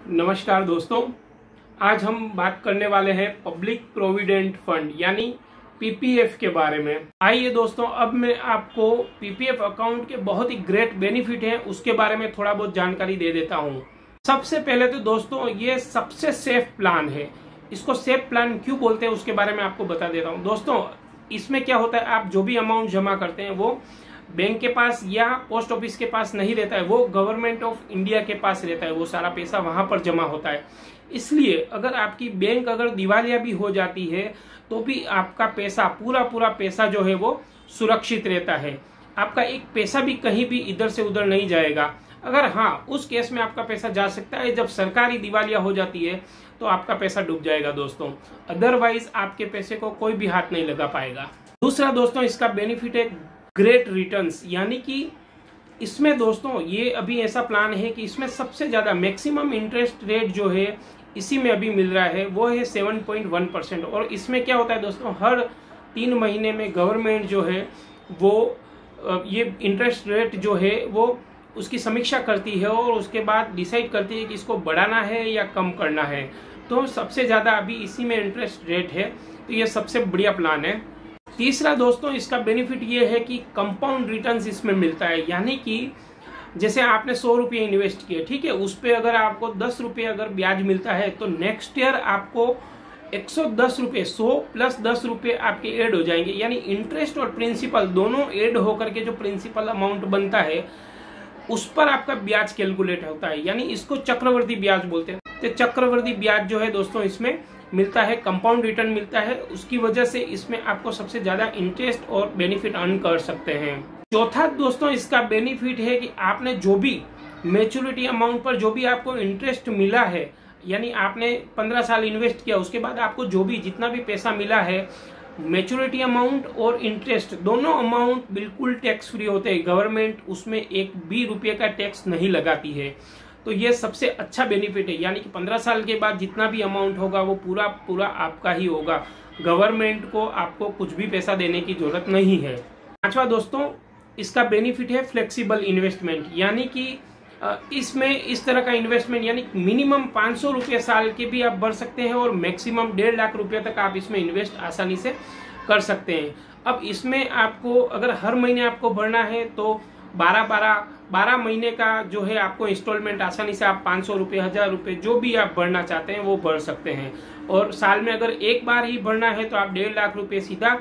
नमस्कार दोस्तों, आज हम बात करने वाले हैं पब्लिक प्रोविडेंट फंड यानी पीपीएफ के बारे में। आइए दोस्तों, अब मैं आपको पीपीएफ अकाउंट के बहुत ही ग्रेट बेनिफिट हैं उसके बारे में थोड़ा बहुत जानकारी दे देता हूं। सबसे पहले तो दोस्तों, ये सबसे सेफ प्लान है। इसको सेफ प्लान क्यों बोलते हैं उसके बारे में आपको बता देता हूँ। दोस्तों, इसमें क्या होता है, आप जो भी अमाउंट जमा करते हैं वो बैंक के पास या पोस्ट ऑफिस के पास नहीं रहता है, वो गवर्नमेंट ऑफ इंडिया के पास रहता है। वो सारा पैसा वहां पर जमा होता है। इसलिए अगर आपकी बैंक अगर दिवालिया भी हो जाती है तो भी आपका पैसा पूरा पैसा जो है वो सुरक्षित रहता है। आपका एक पैसा भी कहीं भी इधर से उधर नहीं जाएगा। अगर हाँ, उस केस में आपका पैसा जा सकता है जब सरकारी दिवालिया हो जाती है तो आपका पैसा डूब जाएगा दोस्तों। अदरवाइज आपके पैसे को कोई भी हाथ नहीं लगा पाएगा। दूसरा दोस्तों, इसका बेनिफिट है ग्रेट रिटर्न्स, यानी कि इसमें दोस्तों ये अभी ऐसा प्लान है कि इसमें सबसे ज्यादा मैक्सिमम इंटरेस्ट रेट जो है इसी में अभी मिल रहा है वो है 7.1%। और इसमें क्या होता है दोस्तों, हर 3 महीने में गवर्नमेंट जो है वो ये इंटरेस्ट रेट जो है वो उसकी समीक्षा करती है और उसके बाद डिसाइड करती है कि इसको बढ़ाना है या कम करना है। तो सबसे ज्यादा अभी इसी में इंटरेस्ट रेट है, तो ये सबसे बढ़िया प्लान है। तीसरा दोस्तों, इसका बेनिफिट ये है कि कंपाउंड रिटर्न्स इसमें मिलता है, यानी कि जैसे आपने 100 रुपये इन्वेस्ट किए, ठीक है, उस पे अगर आपको 10 रुपये अगर ब्याज मिलता है तो नेक्स्ट ईयर आपको 110 रुपये, 100 प्लस 10 रुपये आपके ऐड हो जाएंगे। यानी इंटरेस्ट और प्रिंसिपल दोनों ऐड होकर के जो प्रिंसिपल अमाउंट बनता है उस पर आपका ब्याज कैलकुलेट होता है, यानी इसको चक्रवर्ती ब्याज बोलते हैं। तो चक्रवर्ती ब्याज जो है दोस्तों इसमें मिलता है, कंपाउंड रिटर्न मिलता है, उसकी वजह से इसमें आपको सबसे ज्यादा इंटरेस्ट और बेनिफिट अर्न कर सकते हैं। चौथा दोस्तों, इसका बेनिफिट है कि आपने जो भी मैच्योरिटी अमाउंट पर जो भी आपको इंटरेस्ट मिला है, यानी आपने 15 साल इन्वेस्ट किया, उसके बाद आपको जो भी जितना भी पैसा मिला है, मैच्योरिटी अमाउंट और इंटरेस्ट दोनों अमाउंट बिल्कुल टैक्स फ्री होते हैं। गवर्नमेंट उसमें एक भी रुपये का टैक्स नहीं लगाती है। तो ये सबसे अच्छा बेनिफिट है, यानी कि 15 साल के बाद जितना भी अमाउंट होगा वो पूरा आपका ही होगा। गवर्नमेंट को आपको कुछ भी पैसा देने की जरूरत नहीं है। पांचवा दोस्तों, इसका बेनिफिट है फ्लेक्सिबल इन्वेस्टमेंट, यानी कि इसमें इस तरह का इन्वेस्टमेंट, यानी मिनिमम 500 रुपये साल के भी आप भर सकते हैं और मैक्सिमम 1.5 लाख रुपये तक आप इसमें इन्वेस्ट आसानी से कर सकते हैं। अब इसमें आपको अगर हर महीने आपको भरना है तो 12 महीने का जो है आपको इंस्टॉलमेंट आसानी से आप 500 रुपये, 1000 रुपये जो भी आप भरना चाहते हैं वो भर सकते हैं। और साल में अगर एक बार ही भरना है तो आप 1.5 लाख रुपये सीधा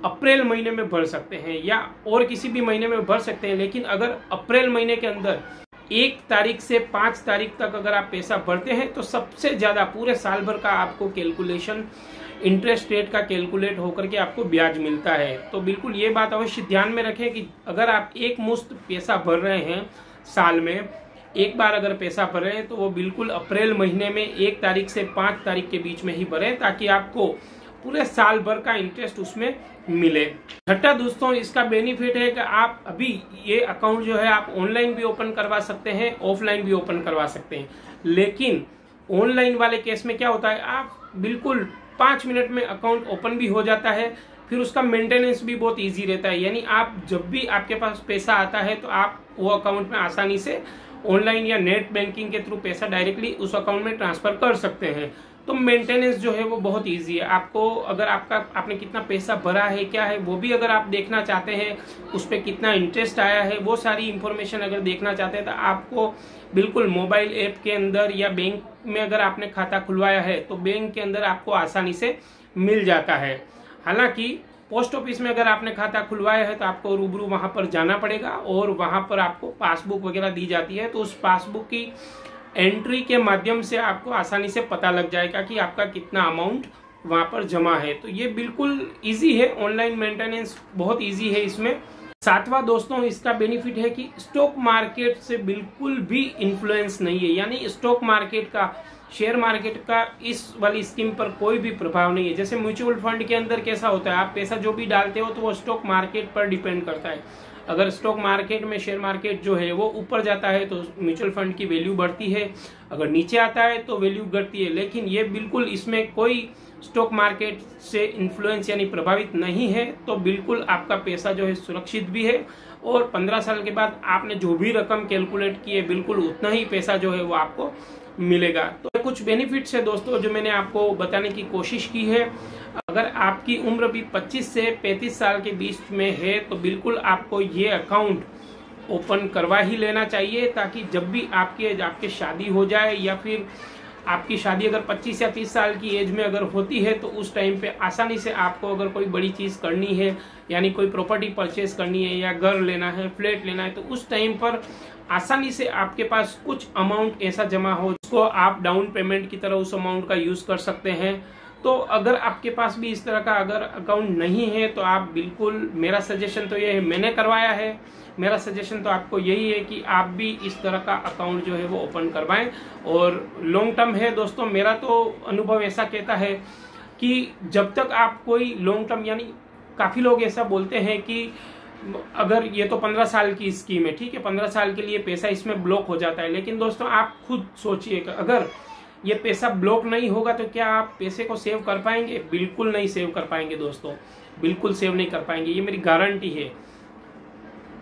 अप्रैल महीने में भर सकते हैं या और किसी भी महीने में भर सकते हैं। लेकिन अगर अप्रैल महीने के अंदर 1 तारीख से 5 तारीख तक अगर आप पैसा भरते हैं तो सबसे ज्यादा पूरे साल भर का आपको कैलकुलेशन इंटरेस्ट रेट का कैलकुलेट होकर के आपको ब्याज मिलता है। तो बिल्कुल ये बात अवश्य ध्यान में रखें कि अगर आप एक मुश्त पैसा भर रहे हैं, साल में एक बार अगर पैसा भर रहे हैं तो वो बिल्कुल अप्रैल महीने में 1 तारीख से 5 तारीख के बीच में ही भरें, ताकि आपको पूरे साल भर का इंटरेस्ट उसमें मिले। छठा दोस्तों, इसका बेनिफिट है कि आप अभी ये अकाउंट जो है आप ऑनलाइन भी ओपन करवा सकते हैं, ऑफलाइन भी ओपन करवा सकते हैं। लेकिन ऑनलाइन वाले केस में क्या होता है, आप बिल्कुल 5 मिनट में अकाउंट ओपन भी हो जाता है, फिर उसका मेंटेनेंस भी बहुत इजी रहता है। यानी आप जब भी आपके पास पैसा आता है तो आप वो अकाउंट में आसानी से ऑनलाइन या नेट बैंकिंग के थ्रू पैसा डायरेक्टली उस अकाउंट में ट्रांसफर कर सकते हैं। तो मेंटेनेंस जो है वो बहुत इजी है। आपको अगर आपने कितना पैसा भरा है, क्या है, वो भी अगर आप देखना चाहते हैं, उस पर कितना इंटरेस्ट आया है, वो सारी इंफॉर्मेशन अगर देखना चाहते हैं तो आपको बिल्कुल मोबाइल ऐप के अंदर या बैंक में अगर आपने खाता खुलवाया है तो बैंक के अंदर आपको आसानी से मिल जाता है। हालांकि पोस्ट ऑफिस में अगर आपने खाता खुलवाया है तो आपको रूबरू वहां पर जाना पड़ेगा और वहां पर आपको पासबुक वगैरह दी जाती है। तो उस पासबुक की एंट्री के माध्यम से आपको आसानी से पता लग जाएगा कि आपका कितना अमाउंट वहां पर जमा है। तो ये बिल्कुल इजी है, ऑनलाइन मेंटेनेंस बहुत इजी है इसमें। सातवां दोस्तों, इसका बेनिफिट है कि स्टॉक मार्केट से बिल्कुल भी इन्फ्लुएंस नहीं है, यानी स्टॉक मार्केट का, शेयर मार्केट का इस वाली स्कीम पर कोई भी प्रभाव नहीं है। जैसे म्यूचुअल फंड के अंदर कैसा होता है, आप पैसा जो भी डालते हो तो वो स्टॉक मार्केट पर डिपेंड करता है। अगर स्टॉक मार्केट में शेयर मार्केट जो है वो ऊपर जाता है तो म्यूचुअल फंड की वैल्यू बढ़ती है, अगर नीचे आता है तो वैल्यू घटती है। लेकिन ये बिल्कुल इसमें कोई स्टॉक मार्केट से इन्फ्लुएंस यानी प्रभावित नहीं है। तो बिल्कुल आपका पैसा जो है सुरक्षित भी है और 15 साल के बाद आपने जो भी रकम कैलकुलेट की है बिल्कुल उतना ही पैसा जो है वो आपको मिलेगा। तो कुछ बेनिफिट्स है दोस्तों जो मैंने आपको बताने की कोशिश की है। अगर आपकी उम्र भी 25 से 35 साल के बीच में है तो बिल्कुल आपको ये अकाउंट ओपन करवा ही लेना चाहिए, ताकि जब भी आपके शादी हो जाए या फिर आपकी शादी अगर 25 या 30 साल की एज में अगर होती है तो उस टाइम पे आसानी से आपको अगर कोई बड़ी चीज़ करनी है, यानी कोई प्रॉपर्टी परचेज करनी है या घर लेना है, फ्लैट लेना है, तो उस टाइम पर आसानी से आपके पास कुछ अमाउंट ऐसा जमा हो जिसको आप डाउन पेमेंट की तरह उस अमाउंट का यूज़ कर सकते हैं। तो अगर आपके पास भी इस तरह का अगर अकाउंट नहीं है तो आप बिल्कुल, मेरा सजेशन तो ये है, मैंने करवाया है, मेरा सजेशन तो आपको यही है कि आप भी इस तरह का अकाउंट जो है वो ओपन करवाएं। और लॉन्ग टर्म है दोस्तों, मेरा तो अनुभव ऐसा कहता है कि जब तक आप कोई लॉन्ग टर्म, यानी काफ़ी लोग ऐसा बोलते हैं कि अगर ये तो 15 साल की स्कीम है, ठीक है, 15 साल के लिए पैसा इसमें ब्लॉक हो जाता है, लेकिन दोस्तों आप खुद सोचिए, अगर ये पैसा ब्लॉक नहीं होगा तो क्या आप पैसे को सेव कर पाएंगे? बिल्कुल नहीं सेव कर पाएंगे दोस्तों, बिल्कुल सेव नहीं कर पाएंगे, ये मेरी गारंटी है।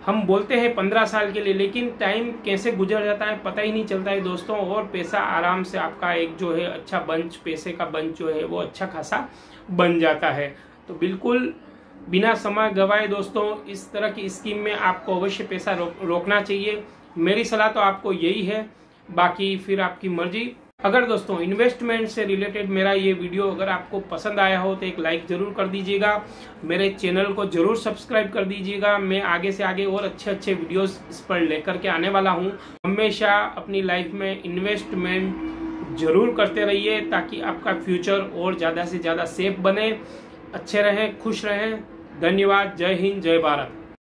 हम बोलते हैं 15 साल के लिए, लेकिन टाइम कैसे गुजर जाता है पता ही नहीं चलता है दोस्तों, और पैसा आराम से आपका एक जो है अच्छा बंच, पैसे का बंच जो है वो अच्छा खासा बन जाता है। तो बिल्कुल बिना समय गवाए दोस्तों इस तरह की स्कीम में आपको अवश्य पैसा रोकना चाहिए। मेरी सलाह तो आपको यही है, बाकी फिर आपकी मर्जी। अगर दोस्तों इन्वेस्टमेंट से रिलेटेड मेरा ये वीडियो अगर आपको पसंद आया हो तो एक लाइक जरूर कर दीजिएगा, मेरे चैनल को जरूर सब्सक्राइब कर दीजिएगा। मैं आगे से आगे और अच्छे अच्छे वीडियोस इस पर लेकर के आने वाला हूँ। हमेशा अपनी लाइफ में इन्वेस्टमेंट जरूर करते रहिए ताकि आपका फ्यूचर और ज़्यादा से ज़्यादा सेफ बने, अच्छे रहें, खुश रहें। धन्यवाद। जय हिंद, जय भारत।